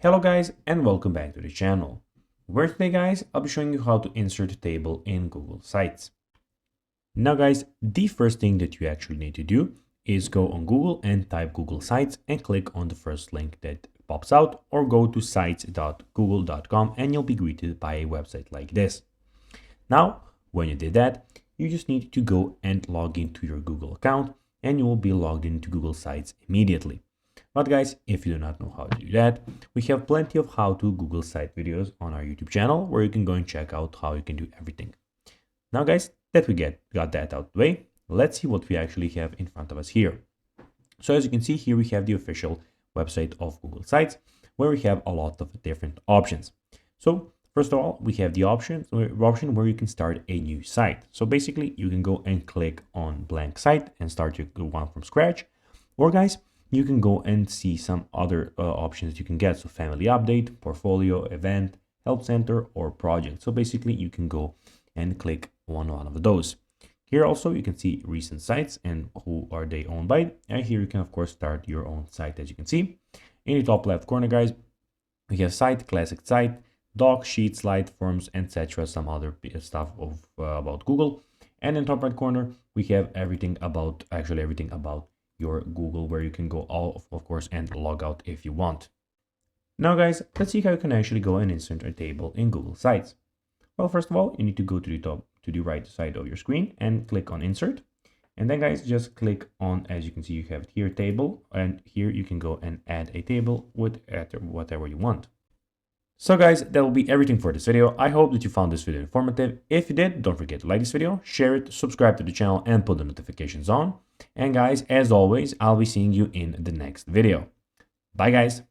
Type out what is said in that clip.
Hello guys and welcome back to the channel, where today guys I'll be showing you how to insert a table in Google Sites. Now guys, the first thing that you actually need to do is go on Google and type Google Sites and click on the first link that pops out, or go to sites.google.com and you'll be greeted by a website like this. Now when you did that, you just need to go and log into your Google account and you will be logged into Google Sites immediately. But guys, if you do not know how to do that, we have plenty of how to Google site videos on our YouTube channel where you can go and check out how you can do everything. Now guys, that we got that out of the way, let's see what we actually have in front of us here. So as you can see here, we have the official website of Google Sites where we have a lot of different options. So first of all, we have the option where you can start a new site. So basically you can go and click on blank site and start your one from scratch. Or guys, you can go and see some other options you can get. So family update, portfolio, event, help center, or project. So basically you can go and click on one of those. Here also you can see recent sites and who are they owned by. And here you can of course start your own site. As you can see in the top left corner guys, we have site, classic site, doc, sheet, slide, forms, etc. Some other stuff of about Google. And in top right corner we have everything about your Google, where you can go of course and log out if you want. Now guys, let's see how you can actually go and insert a table in Google Sites. Well, first of all, you need to go to the top, to the right side of your screen and click on insert. And then guys, just click on, as you can see, you have here table, and here you can go and add a table with whatever you want. So guys, that will be everything for this video. I hope that you found this video informative. If you did, don't forget to like this video, share it, subscribe to the channel, and put the notifications on. And guys, as always, I'll be seeing you in the next video. Bye guys.